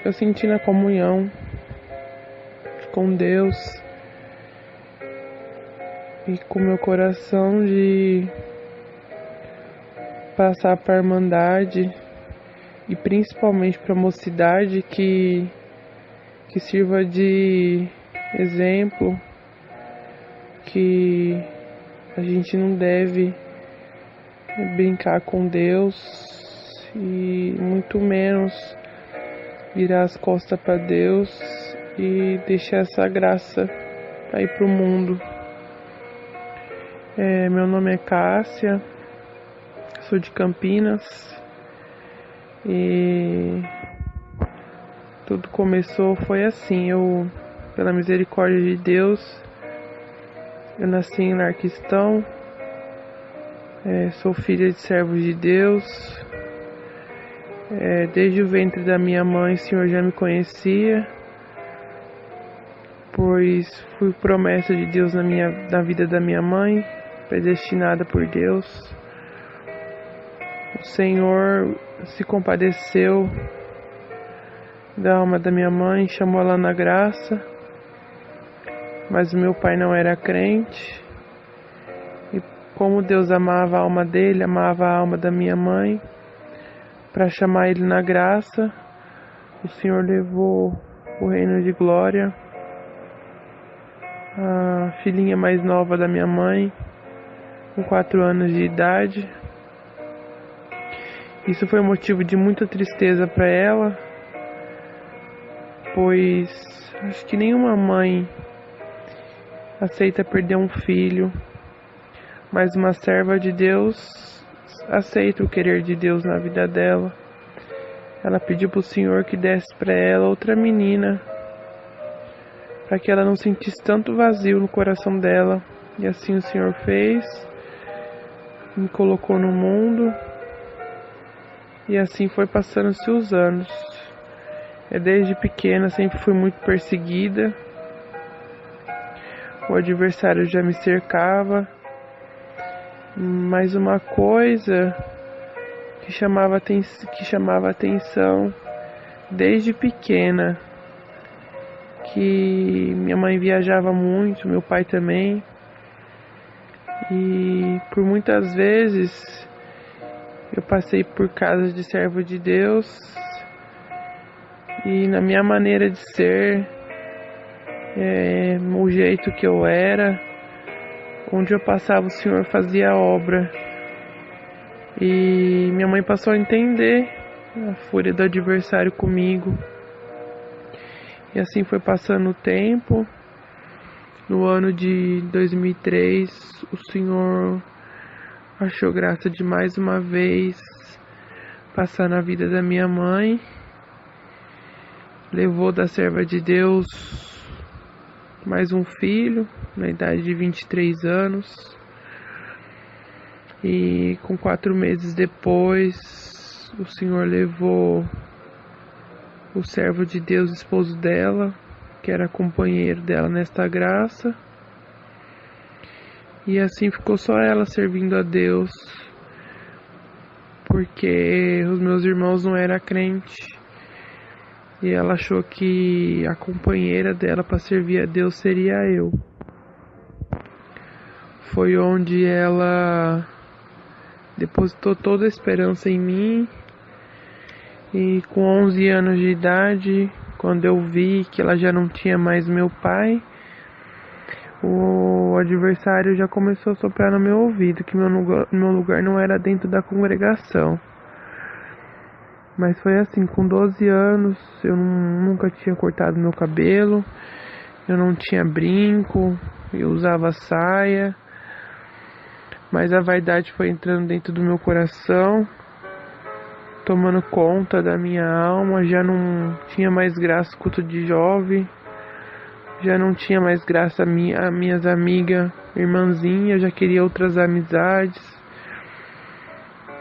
eu senti na comunhão com Deus e com meu coração de passar para a Irmandade e principalmente para a mocidade que sirva de exemplo, que a gente não deve brincar com Deus e muito menos virar as costas para Deus e deixar essa graça aí pro mundo. Meu nome é Cássia, sou de Campinas e tudo começou, foi assim, pela misericórdia de Deus, eu nasci em lar cristão, sou filha de servos de Deus, desde o ventre da minha mãe o Senhor já me conhecia, pois fui promessa de Deus na vida da minha mãe, predestinada por Deus. O Senhor se compadeceu da alma da minha mãe, chamou ela na graça, mas o meu pai não era crente, e como Deus amava a alma dele, amava a alma da minha mãe, para chamar ele na graça, o Senhor levou o reino de glória a filhinha mais nova da minha mãe, com 4 anos de idade. Isso foi motivo de muita tristeza para ela, pois acho que nenhuma mãe aceita perder um filho, mas uma serva de Deus aceita o querer de Deus na vida dela. Ela pediu para o Senhor que desse para ela outra menina, para que ela não sentisse tanto vazio no coração dela. E assim o Senhor fez, me colocou no mundo, e assim foi passando-se os anos. Desde pequena sempre fui muito perseguida, o adversário já me cercava, mas uma coisa que chamava atenção desde pequena, que minha mãe viajava muito, meu pai também, e por muitas vezes eu passei por casas de servo de Deus, e na minha maneira de ser, o jeito que eu era, onde eu passava o Senhor fazia obra. E minha mãe passou a entender a fúria do adversário comigo. E assim foi passando o tempo. No ano de 2003, o Senhor achou graça de mais uma vez passar na vida da minha mãe. Levou da serva de Deus mais um filho, na idade de 23 anos. E com 4 meses depois, o Senhor levou o servo de Deus, esposo dela, que era companheiro dela nesta graça. E assim ficou só ela servindo a Deus, porque os meus irmãos não eram crentes. E ela achou que a companheira dela para servir a Deus seria eu. Foi onde ela depositou toda a esperança em mim. E com 11 anos de idade, quando eu vi que ela já não tinha mais meu pai, o adversário já começou a soprar no meu ouvido que meu lugar não era dentro da congregação. Mas foi assim, com 12 anos, eu nunca tinha cortado meu cabelo, eu não tinha brinco, eu usava saia, mas a vaidade foi entrando dentro do meu coração, tomando conta da minha alma. Já não tinha mais graça culto de jovem, já não tinha mais graça a minhas amigas, irmãzinhas, já queria outras amizades.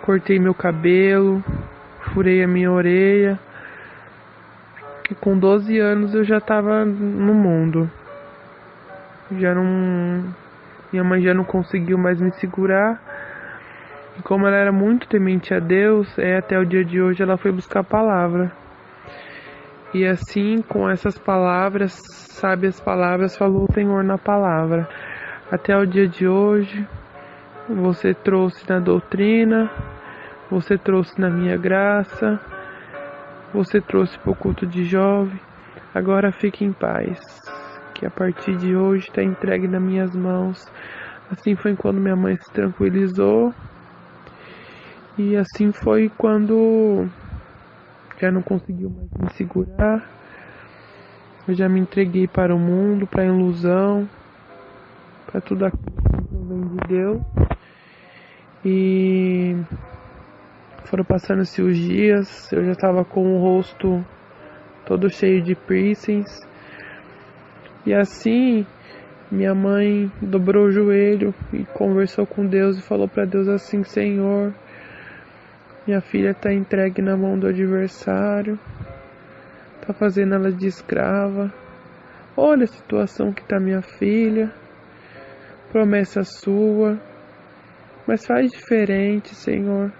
Cortei meu cabelo, furei a minha orelha, e com 12 anos eu já estava no mundo. Minha mãe já não conseguiu mais me segurar. E como ela era muito temente a Deus, até o dia de hoje ela foi buscar a palavra. E assim, com essas palavras, sábias palavras, falou o Senhor na palavra. Até o dia de hoje, você trouxe na doutrina, você trouxe na minha graça, você trouxe para o culto de jovem. Agora fique em paz, que a partir de hoje está entregue nas minhas mãos. Assim foi quando minha mãe se tranquilizou. E assim foi quando já não conseguiu mais me segurar. Eu já me entreguei para o mundo, para a ilusão, para tudo aquilo que não vem de Deus. E foram passando-se os dias, eu já estava com o rosto todo cheio de piercings. E assim, minha mãe dobrou o joelho e conversou com Deus e falou para Deus assim: Senhor, minha filha está entregue na mão do adversário, está fazendo ela de escrava. Olha a situação que está minha filha, promessa sua, mas faz diferente, Senhor.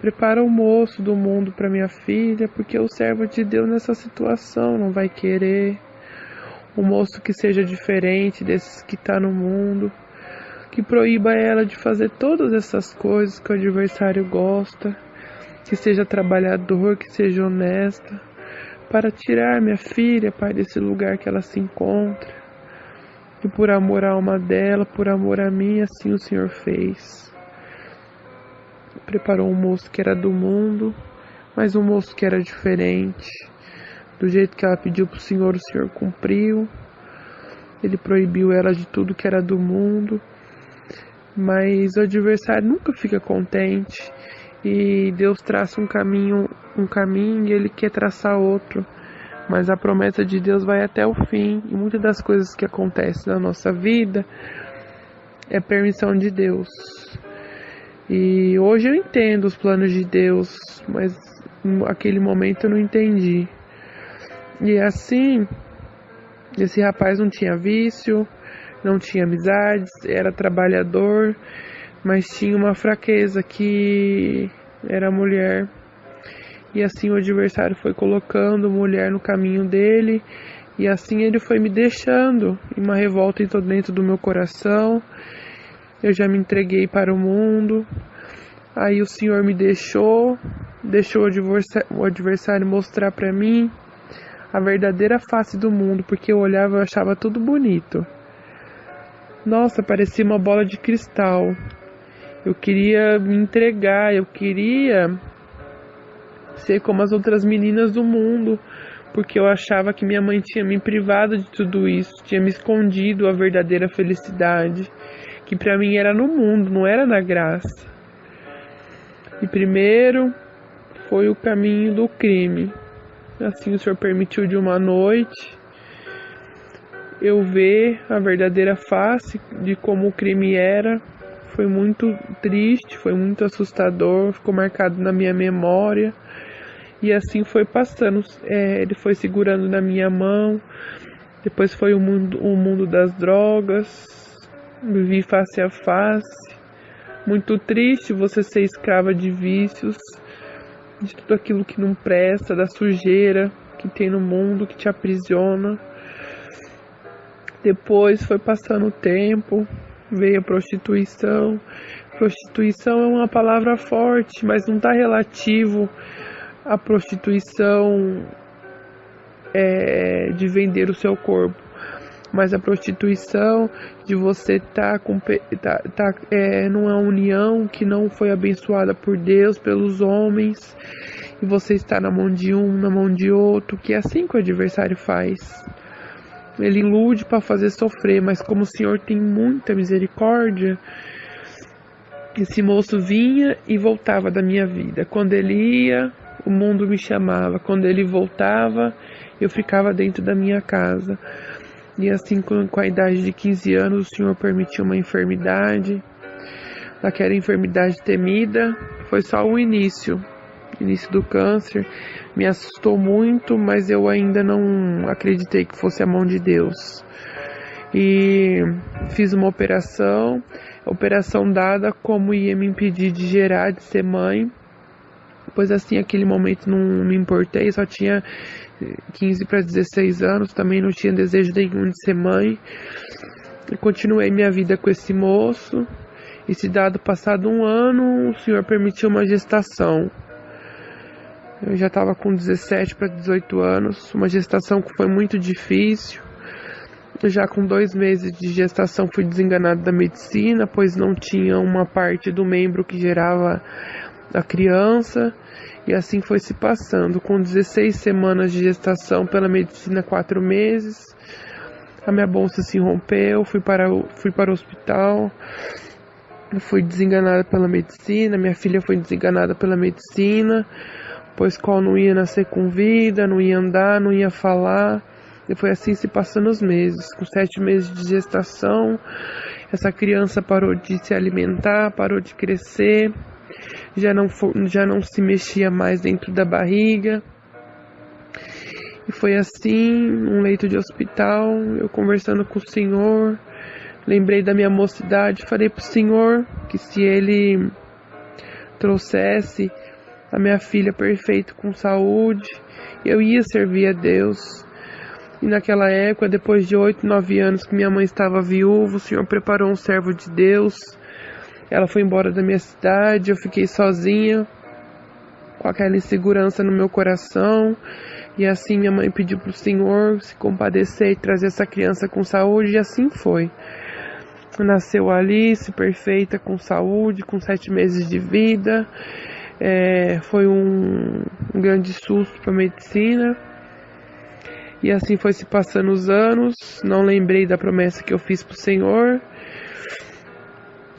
Prepara o moço do mundo para minha filha, porque o servo de Deus nessa situação não vai querer. Um moço que seja diferente desses que está no mundo, que proíba ela de fazer todas essas coisas que o adversário gosta, que seja trabalhador, que seja honesta, para tirar minha filha, Pai, desse lugar que ela se encontra. E por amor à alma dela, por amor a mim, assim o Senhor fez. Preparou um moço que era do mundo, mas um moço que era diferente. Do jeito que ela pediu para o Senhor cumpriu. Ele proibiu ela de tudo que era do mundo. Mas o adversário nunca fica contente. E Deus traça um caminho e Ele quer traçar outro. Mas a promessa de Deus vai até o fim. E muitas das coisas que acontecem na nossa vida é permissão de Deus. E hoje eu entendo os planos de Deus, mas naquele momento eu não entendi. E assim, esse rapaz não tinha vício, não tinha amizades, era trabalhador, mas tinha uma fraqueza que era a mulher. E assim o adversário foi colocando mulher no caminho dele, e assim ele foi me deixando. E uma revolta entrou dentro do meu coração. Eu já me entreguei para o mundo. Aí o Senhor me deixou o adversário mostrar para mim a verdadeira face do mundo, porque eu olhava e achava tudo bonito. Nossa, parecia uma bola de cristal. Eu queria me entregar, eu queria ser como as outras meninas do mundo, porque eu achava que minha mãe tinha me privado de tudo isso, tinha me escondido a verdadeira felicidade, que para mim era no mundo, não era na graça. E primeiro foi o caminho do crime. Assim o Senhor permitiu de uma noite eu ver a verdadeira face de como o crime era. Foi muito triste, foi muito assustador, ficou marcado na minha memória. E assim foi passando, ele foi segurando na minha mão. Depois foi o mundo das drogas, vivi face a face. Muito triste você ser escrava de vícios, de tudo aquilo que não presta, da sujeira que tem no mundo, que te aprisiona. Depois foi passando o tempo, veio a prostituição. Prostituição é uma palavra forte, mas não está relativo à prostituição de vender o seu corpo, mas a prostituição de você estar numa união que não foi abençoada por Deus, pelos homens, e você está na mão de um, na mão de outro, que é assim que o adversário faz. Ele ilude para fazer sofrer, mas como o Senhor tem muita misericórdia, esse moço vinha e voltava da minha vida. Quando ele ia, o mundo me chamava. Quando ele voltava, eu ficava dentro da minha casa. E assim, com a idade de 15 anos, o Senhor permitiu uma enfermidade. Aquela enfermidade temida, foi só o início do câncer. Me assustou muito, mas eu ainda não acreditei que fosse a mão de Deus. E fiz uma operação dada como ia me impedir de gerar, de ser mãe. Pois assim, aquele momento não me importei, só tinha 15 para 16 anos, também não tinha desejo nenhum de ser mãe. Eu continuei minha vida com esse moço, e se dado passado um ano, o Senhor permitiu uma gestação. Eu já estava com 17 para 18 anos, uma gestação que foi muito difícil. Já com 2 meses de gestação fui desenganado da medicina, pois não tinha uma parte do membro que gerava a criança, e assim foi se passando. Com 16 semanas de gestação pela medicina, 4 meses, a minha bolsa se rompeu, fui para o hospital, fui desenganada pela medicina, minha filha foi desenganada pela medicina, pois qual não ia nascer com vida, não ia andar, não ia falar. E foi assim se passando os meses. Com 7 meses de gestação, essa criança parou de se alimentar, parou de crescer, já não se mexia mais dentro da barriga. E foi assim, num leito de hospital, eu conversando com o Senhor, lembrei da minha mocidade, falei pro Senhor que se Ele trouxesse a minha filha perfeita com saúde, eu ia servir a Deus. E naquela época, depois de 8, 9 anos que minha mãe estava viúva, o Senhor preparou um servo de Deus. Ela foi embora da minha cidade, eu fiquei sozinha, com aquela insegurança no meu coração. E assim minha mãe pediu para o Senhor se compadecer e trazer essa criança com saúde, e assim foi. Nasceu Alice, perfeita, com saúde, com 7 meses de vida. Foi um grande susto para a medicina. E assim foi se passando os anos, não lembrei da promessa que eu fiz para o Senhor.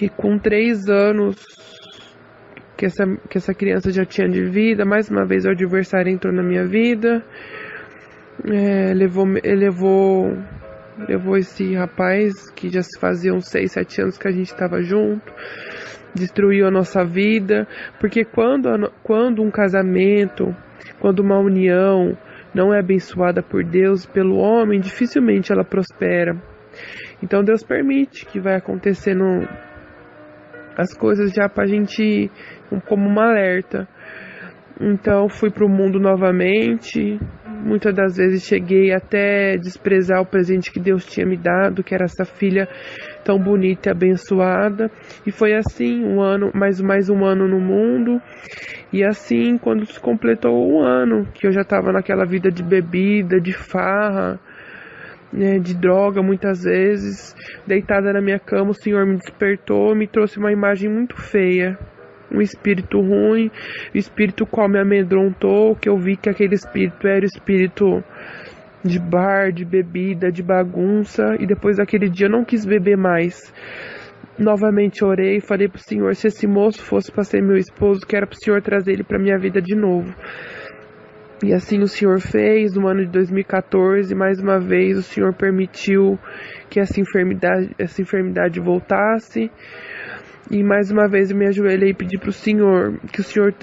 E com 3 anos que essa criança já tinha de vida, mais uma vez o adversário entrou na minha vida. Levou esse rapaz, que já se fazia uns 6, 7 anos que a gente estava junto, destruiu a nossa vida. Porque quando um casamento, quando uma união não é abençoada por Deus, pelo homem, dificilmente ela prospera. Então Deus permite que vai acontecendo as coisas já pra gente, como um alerta. Então fui pro mundo novamente. Muitas das vezes cheguei até desprezar o presente que Deus tinha me dado, que era essa filha tão bonita e abençoada. E foi assim, mais um ano no mundo. E assim, quando se completou um ano, que eu já estava naquela vida de bebida, de farra, de droga muitas vezes, deitada na minha cama, o Senhor me despertou, me trouxe uma imagem muito feia. Um espírito ruim, o espírito qual me amedrontou, que eu vi que aquele espírito era o espírito de bar, de bebida, de bagunça. E depois daquele dia eu não quis beber mais. Novamente orei e falei pro Senhor, se esse moço fosse para ser meu esposo, que era pro Senhor trazer ele pra minha vida de novo. E assim o Senhor fez. No ano de 2014, mais uma vez o Senhor permitiu que essa enfermidade voltasse. E mais uma vez eu me ajoelhei e pedi para o Senhor, que o Senhor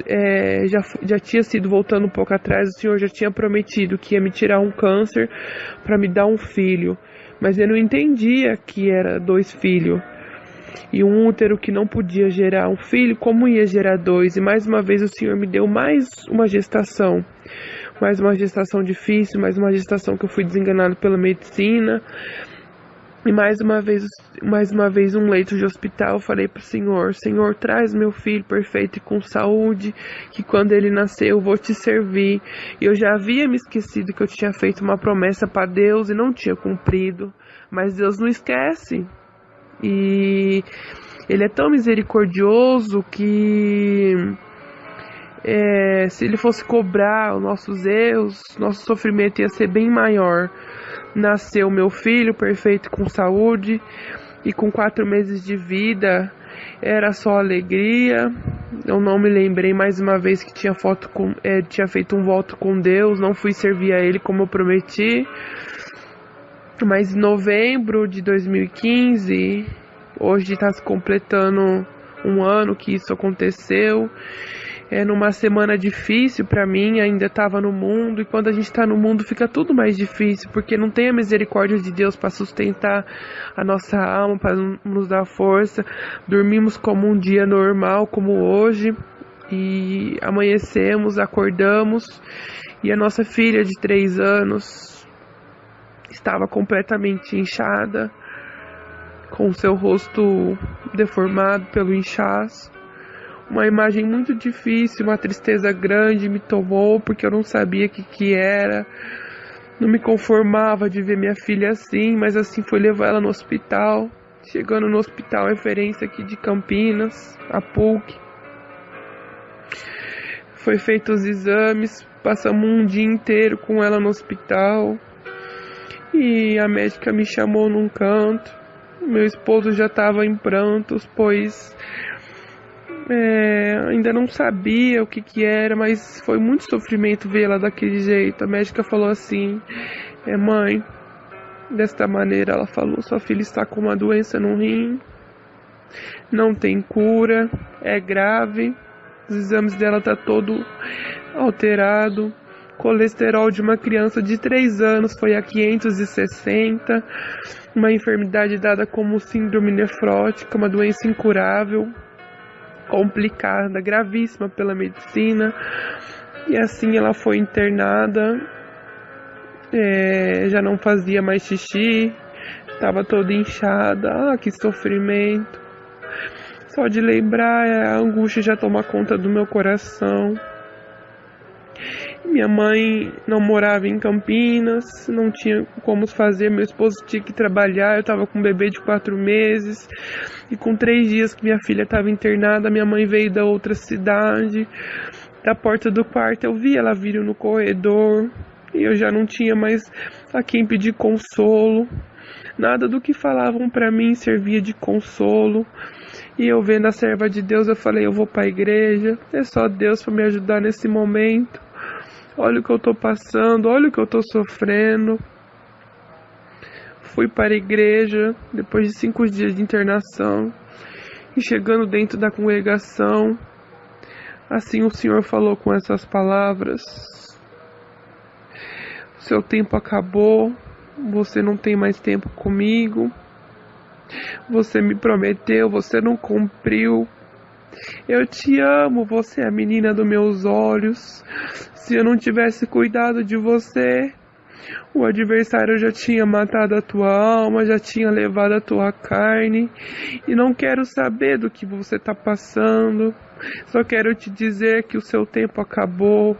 já tinha sido, voltando um pouco atrás, o Senhor já tinha prometido que ia me tirar um câncer para me dar um filho. Mas eu não entendia que era 2 filhos. E um útero que não podia gerar um filho, como ia gerar 2? E mais uma vez o Senhor me deu mais uma gestação. Mais uma gestação difícil, mais uma gestação que eu fui desenganado pela medicina. E mais uma vez um leito de hospital. Eu falei pro Senhor, Senhor, traz meu filho perfeito e com saúde, que quando ele nascer eu vou te servir. E eu já havia me esquecido que eu tinha feito uma promessa para Deus e não tinha cumprido. Mas Deus não esquece. E Ele é tão misericordioso que se Ele fosse cobrar os nossos erros, nosso sofrimento ia ser bem maior. Nasceu meu filho perfeito com saúde, e com 4 meses de vida era só alegria. Eu não me lembrei mais uma vez que tinha feito um voto com Deus, não fui servir a Ele como eu prometi. Mas em novembro de 2015, hoje está se completando um ano que isso aconteceu. Numa semana difícil para mim, ainda estava no mundo, e quando a gente está no mundo fica tudo mais difícil, porque não tem a misericórdia de Deus para sustentar a nossa alma, para nos dar força. Dormimos como um dia normal, como hoje, E amanhecemos, acordamos, e a nossa filha de 3 anos estava completamente inchada, com seu rosto deformado pelo inchaço. Uma imagem muito difícil, uma tristeza grande me tomou, porque eu não sabia o que era. Não me conformava de ver minha filha assim, mas assim fui levar ela no hospital. Chegando no hospital, referência aqui de Campinas, a PUC. Foi feito os exames, passamos um dia inteiro com ela no hospital. E a médica me chamou num canto. Meu esposo já estava em prantos, pois ainda não sabia o que era, mas foi muito sofrimento vê-la daquele jeito. A médica falou assim: mãe, desta maneira ela falou, sua filha está com uma doença no rim, não tem cura, é grave, os exames dela tá todo alterado, colesterol de uma criança de 3 anos foi a 560, uma enfermidade dada como síndrome nefrótica, uma doença incurável, complicada, gravíssima pela medicina. E assim ela foi internada, já não fazia mais xixi, estava toda inchada. Que sofrimento, só de lembrar a angústia já toma conta do meu coração. Minha mãe não morava em Campinas, não tinha como fazer, meu esposo tinha que trabalhar, eu estava com um bebê de 4 meses, e com 3 dias que minha filha estava internada, minha mãe veio da outra cidade. Da porta do quarto eu vi ela vir no corredor, e eu já não tinha mais a quem pedir consolo, nada do que falavam para mim servia de consolo. E eu vendo a serva de Deus, eu falei, eu vou para a igreja, é só Deus para me ajudar nesse momento. Olha o que eu tô passando, olha o que eu tô sofrendo. Fui para a igreja depois de 5 dias de internação. E chegando dentro da congregação, assim o Senhor falou com essas palavras: seu tempo acabou, você não tem mais tempo comigo. Você me prometeu, você não cumpriu. Eu te amo, você é a menina dos meus olhos. Se eu não tivesse cuidado de você, o adversário já tinha matado a tua alma, já tinha levado a tua carne. E não quero saber do que você está passando. Só quero te dizer que o seu tempo acabou.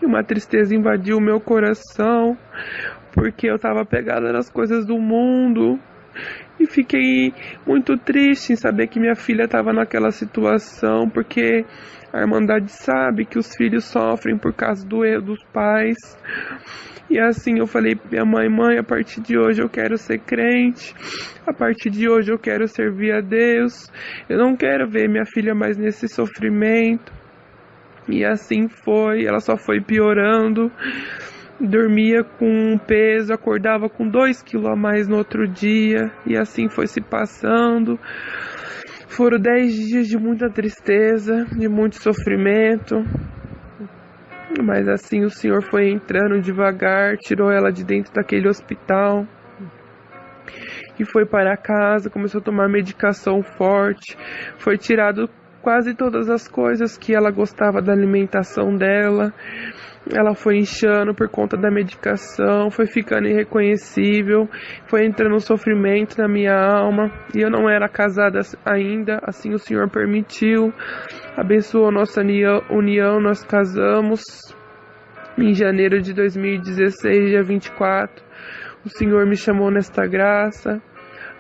E uma tristeza invadiu o meu coração, porque eu estava pegada nas coisas do mundo. E fiquei muito triste em saber que minha filha estava naquela situação, porque a Irmandade sabe que os filhos sofrem por causa do erro dos pais. E assim eu falei pra minha mãe: mãe, a partir de hoje eu quero ser crente, a partir de hoje eu quero servir a Deus, eu não quero ver minha filha mais nesse sofrimento. E assim foi, ela só foi piorando. Dormia com peso, acordava com 2 quilos a mais no outro dia, e assim foi se passando. Foram 10 dias de muita tristeza, de muito sofrimento, mas assim o Senhor foi entrando devagar, tirou ela de dentro daquele hospital e foi para casa, começou a tomar medicação forte, foi tirado quase todas as coisas que ela gostava da alimentação dela. Ela foi inchando por conta da medicação, foi ficando irreconhecível, foi entrando um sofrimento na minha alma. E eu não era casada ainda, assim o Senhor permitiu, abençoou nossa união, nós casamos em janeiro de 2016, dia 24. O Senhor me chamou nesta graça.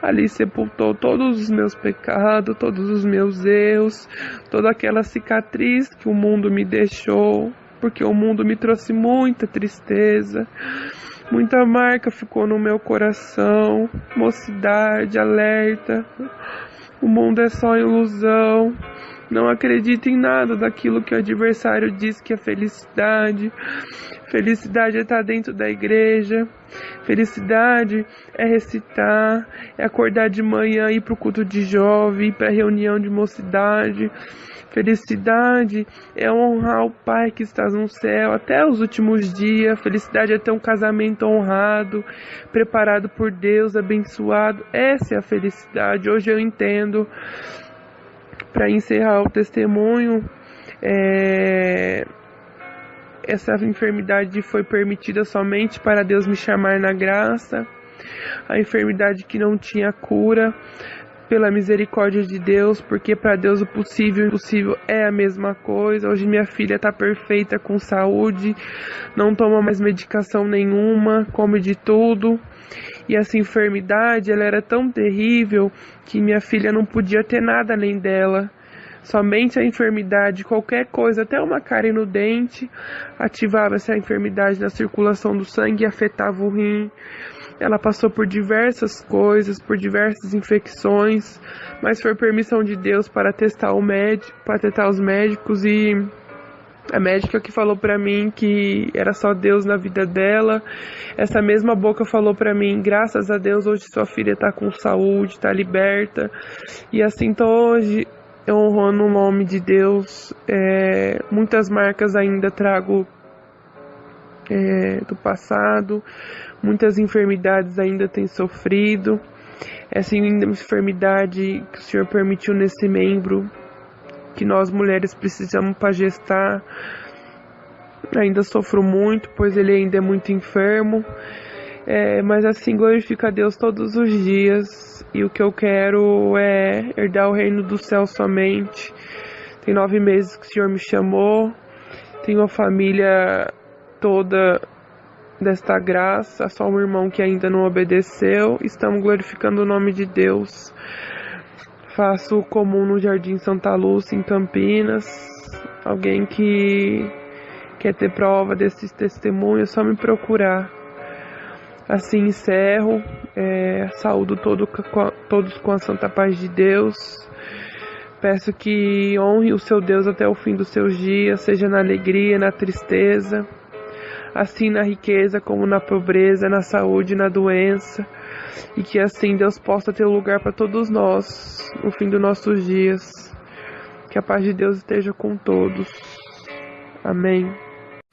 Ali sepultou todos os meus pecados, todos os meus erros, toda aquela cicatriz que o mundo me deixou, porque o mundo me trouxe muita tristeza, muita marca ficou no meu coração. Mocidade, alerta, o mundo é só ilusão. Não acredite em nada daquilo que o adversário diz que é felicidade. Felicidade é estar dentro da igreja. Felicidade é recitar, é acordar de manhã, ir para o culto de jovem, ir para a reunião de mocidade. Felicidade é honrar o Pai que está no céu até os últimos dias. Felicidade é ter um casamento honrado, preparado por Deus, abençoado. Essa é a felicidade. Hoje eu entendo Para encerrar o testemunho, essa enfermidade foi permitida somente para Deus me chamar na graça. A enfermidade que não tinha cura, pela misericórdia de Deus, porque para Deus o possível e o impossível é a mesma coisa. Hoje minha filha está perfeita, com saúde, não toma mais medicação nenhuma, come de tudo. E essa enfermidade, ela era tão terrível que minha filha não podia ter nada além dela. Somente a enfermidade, qualquer coisa, até uma cárie no dente, ativava essa enfermidade na circulação do sangue e afetava o rim. Ela passou por diversas coisas, por diversas infecções, mas foi permissão de Deus para testar os médicos, e a médica que falou para mim que era só Deus na vida dela, essa mesma boca falou para mim: graças a Deus hoje sua filha está com saúde, está liberta. E assim tô hoje, honrando o nome de Deus. Muitas marcas ainda trago do passado, muitas enfermidades ainda tenho sofrido. Essa enfermidade que o Senhor permitiu nesse membro, que nós mulheres precisamos para gestar, ainda sofro muito, pois ele ainda é muito enfermo. Mas assim, glorifica a Deus todos os dias, e o que eu quero é herdar o reino do céu somente. Tem 9 meses que o Senhor me chamou, tenho uma família toda desta graça, só um irmão que ainda não obedeceu. Estamos glorificando o nome de Deus. Faço o comum no Jardim Santa Lúcia, em Campinas. Alguém que quer ter prova desses testemunhos, é só me procurar. Assim encerro. Saúdo todos com a santa paz de Deus. Peço que honre o seu Deus até o fim dos seus dias, seja na alegria, na tristeza, assim na riqueza como na pobreza, na saúde e na doença, e que assim Deus possa ter lugar para todos nós no fim dos nossos dias. Que a paz de Deus esteja com todos. Amém.